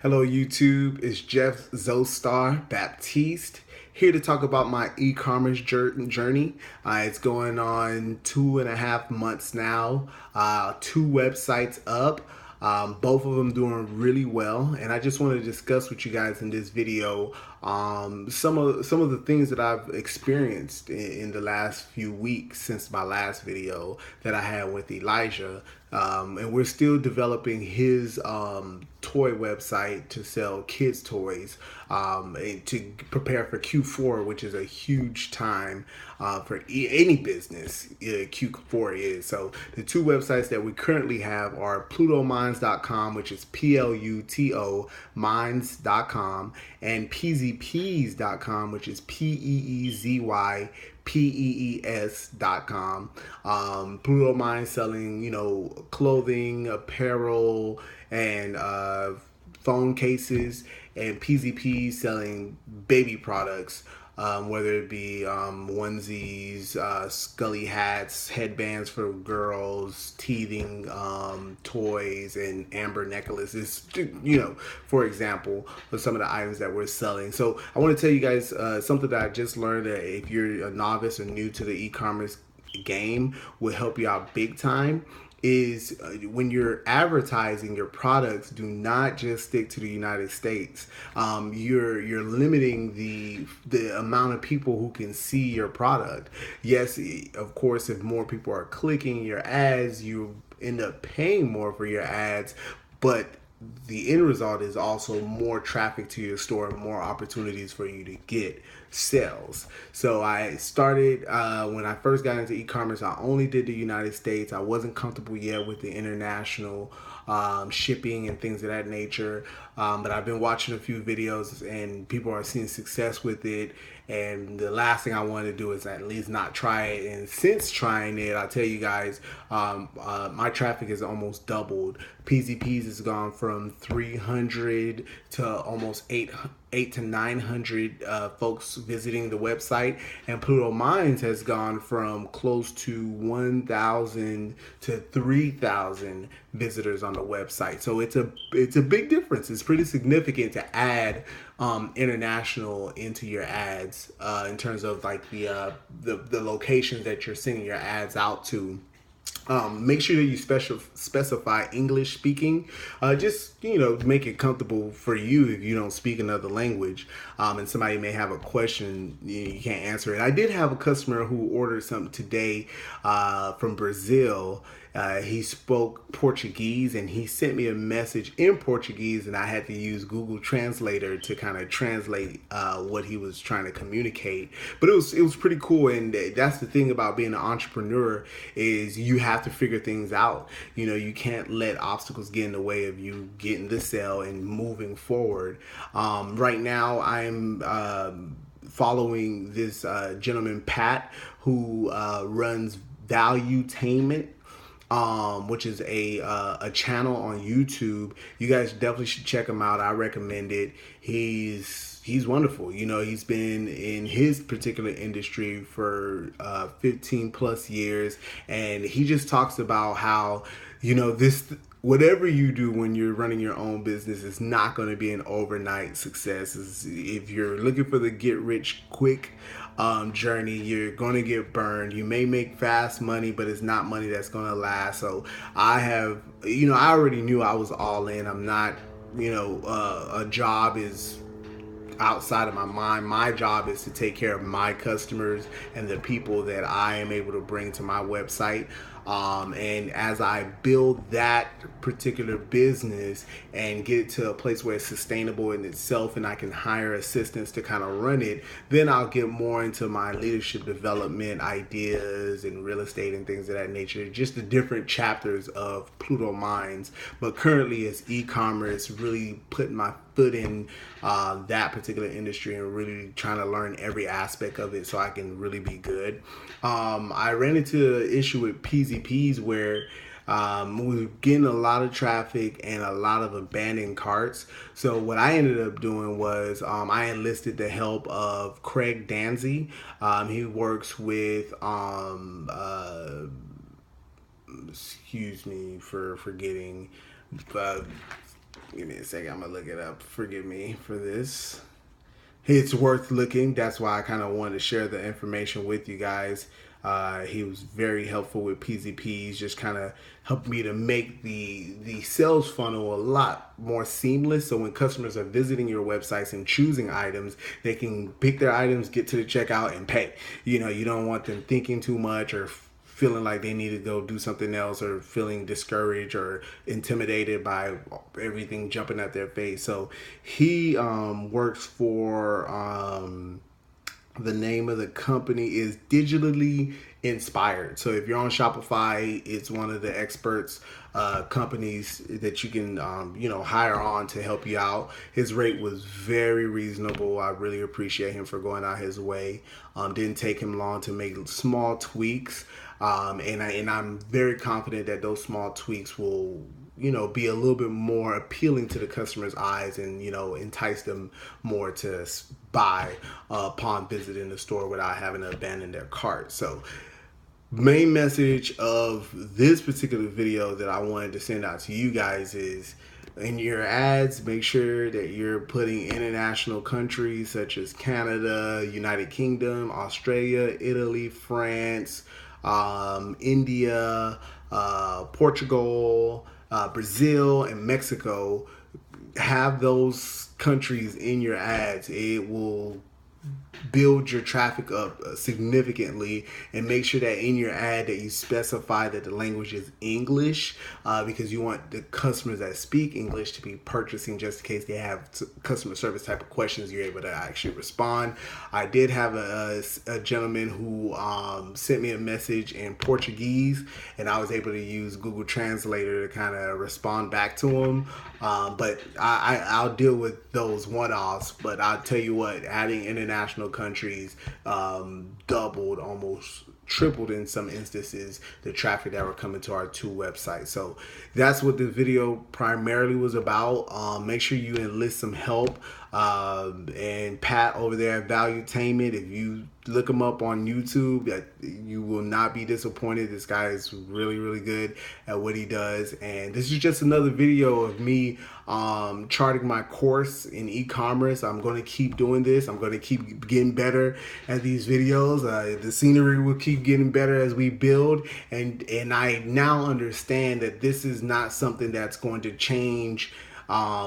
Hello YouTube, it's Jeff Zostar Baptiste here to talk about my e-commerce journey. It's going on 2.5 months now, 2 websites up, both of them doing really well, and I just want to discuss with you guys in this video some of the things that I've experienced in the last few weeks since my last video that I had with Elijah. And we're still developing his toy website to sell kids toys, and to prepare for Q4, which is a huge time for any business. Q4 is. So the 2 websites that we currently have are plutomines.com, which is PLUTO minds.com, and peezypees.com, which is PEEZYPEES.com. Pluto Mind selling, clothing, apparel, and phone cases, and PZP selling baby products, whether it be onesies, scully hats, headbands for girls, teething toys, and amber necklaces, for example, of some of the items that we're selling. So I want to tell you guys something that I just learned, that if you're a novice or new to the e-commerce game, will help you out big time. Is when you're advertising your products, do not just stick to the United States. You're limiting the amount of people who can see your product. Yes, of course, if more people are clicking your ads, you end up paying more for your ads, but the end result is also more traffic to your store and more opportunities for you to get sales. So I started, when I first got into e-commerce, I only did the United States. I wasn't comfortable yet with the international shipping and things of that nature. But I've been watching a few videos and people are seeing success with it. And the last thing I want to do is at least not try it. And since trying it, I'll tell you guys, my traffic has almost doubled. PZPs has gone from 300 to almost 8 to 900 folks visiting the website, and Pluto Minds has gone from close to 1,000 to 3,000 visitors on the website. So it's a big difference. It's pretty significant to add international into your ads, in terms of like the locations that you're sending your ads out to. Make sure that you specify English speaking. Just make it comfortable for you if you don't speak another language, and somebody may have a question you can't answer it. I did have a customer who ordered something today from Brazil. He spoke Portuguese and he sent me a message in Portuguese, and I had to use Google Translator to kind of translate what he was trying to communicate. But it was pretty cool, and that's the thing about being an entrepreneur, is you have to figure things out. You can't let obstacles get in the way of you getting the sale and moving forward. Right now, I'm following this gentleman, Pat, who runs Valuetainment, which is a channel on YouTube. You guys definitely should check him out. I recommend it. He's wonderful. He's been in his particular industry for 15 plus years, and he just talks about how this, whatever you do when you're running your own business, is not going to be an overnight success. If you're looking for the get rich quick journey, you're going to get burned. You may make fast money, but it's not money that's going to last. So I already knew I was all in. I'm not, a job is outside of my mind. My job is to take care of my customers and the people that I am able to bring to my website. And as I build that particular business and get it to a place where it's sustainable in itself and I can hire assistants to kind of run it, then I'll get more into my leadership development ideas and real estate and things of that nature, just the different chapters of Pluto Minds. But currently it's e-commerce, really putting my foot in that particular industry and really trying to learn every aspect of it so I can really be good. I ran into an issue with PZPs where we were getting a lot of traffic and a lot of abandoned carts. So what I ended up doing was I enlisted the help of Craig Danzy. He works with excuse me for forgetting, Give me a second. I'm gonna look it up. Forgive me for this. It's worth looking. That's why I kind of wanted to share the information with you guys. He was very helpful with PZPs, just kind of helped me to make the sales funnel a lot more seamless. So when customers are visiting your websites and choosing items, they can pick their items, get to the checkout, and pay. You don't want them thinking too much or feeling like they need to go do something else, or feeling discouraged or intimidated by everything jumping at their face. So he works for the name of the company is Digitally Inspired. So if you're on Shopify, it's one of the experts companies that you can hire on to help you out. His rate was very reasonable. I really appreciate him for going out his way. Didn't take him long to make small tweaks, and I'm very confident that those small tweaks will be a little bit more appealing to the customer's eyes and, entice them more to buy upon visiting the store without having to abandon their cart. So main message of this particular video that I wanted to send out to you guys is, in your ads, make sure that you're putting international countries such as Canada, United Kingdom, Australia, Italy, France, India, Portugal, Brazil, and Mexico. Have those countries in your ads. It will build your traffic up significantly, and make sure that in your ad that you specify that the language is English, because you want the customers that speak English to be purchasing, just in case they have customer service type of questions, you're able to actually respond. I did have a gentleman who sent me a message in Portuguese, and I was able to use Google Translator to kind of respond back to him. But I'll deal with those one-offs. But I'll tell you what, adding international countries doubled, almost tripled in some instances, the traffic that were coming to our two websites. So that's what the video primarily was about. Make sure you enlist some help. And Pat over there at Valuetainment, if you look him up on YouTube, you will not be disappointed. This guy is really, really good at what he does. And this is just another video of me charting my course in e-commerce. I'm going to keep doing this. I'm going to keep getting better at these videos. The scenery will keep getting better as we build. And I now understand that this is not something that's going to change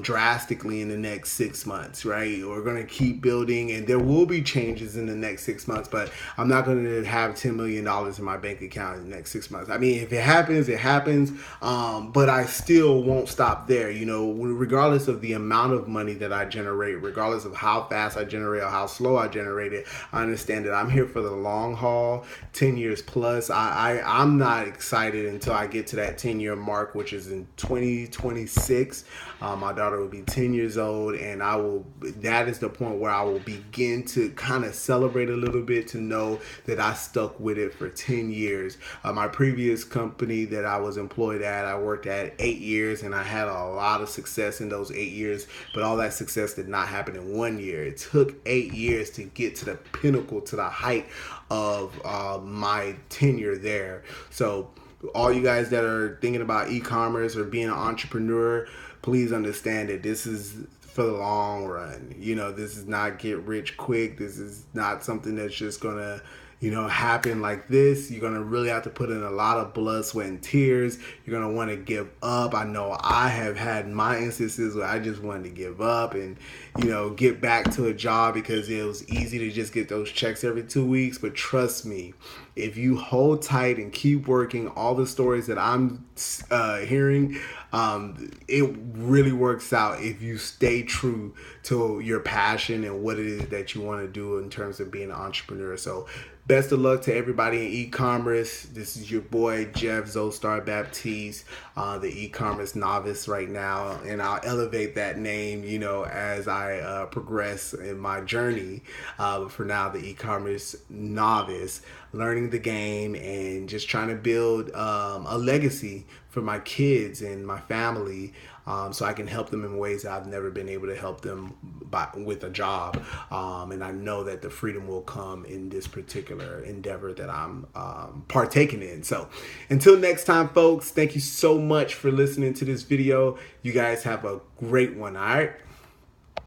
drastically in the next 6 months, right? We're going to keep building, and there will be changes in the next 6 months, but I'm not going to have $10 million in my bank account in the next 6 months. I mean, if it happens, it happens. But I still won't stop there. Regardless of the amount of money that I generate, regardless of how fast I generate or how slow I generate it, I understand that I'm here for the long haul, 10 years plus. I'm not excited until I get to that 10-year mark, which is in 2026. My daughter will be 10 years old, and that is the point where I will begin to kind of celebrate a little bit, to know that I stuck with it for 10 years. My previous company that I was employed at, I worked at 8 years, and I had a lot of success in those 8 years, but all that success did not happen in 1 year. It took 8 years to get to the pinnacle, to the height of my tenure there. So all you guys that are thinking about e-commerce or being an entrepreneur, please understand that this is for the long run. This is not get rich quick. This is not something that's just gonna happen like this. You're gonna really have to put in a lot of blood, sweat, and tears. You're gonna want to give up. I know I have had my instances where I just wanted to give up and get back to a job because it was easy to just get those checks every 2 weeks. But trust me, if you hold tight and keep working, all the stories that I'm hearing, it really works out if you stay true to your passion and what it is that you want to do in terms of being an entrepreneur. So best of luck to everybody in e-commerce. This is your boy Jeff Zostar Baptiste, the e-commerce novice right now, and I'll elevate that name as I progress in my journey. But for now, the e-commerce novice, learning the game and just trying to build a legacy for my kids and my family, so I can help them in ways I've never been able to help them with a job, and I know that the freedom will come in this particular endeavor that I'm partaking in. So until next time, folks, thank you so much for listening to this video. You guys have a great one. All right.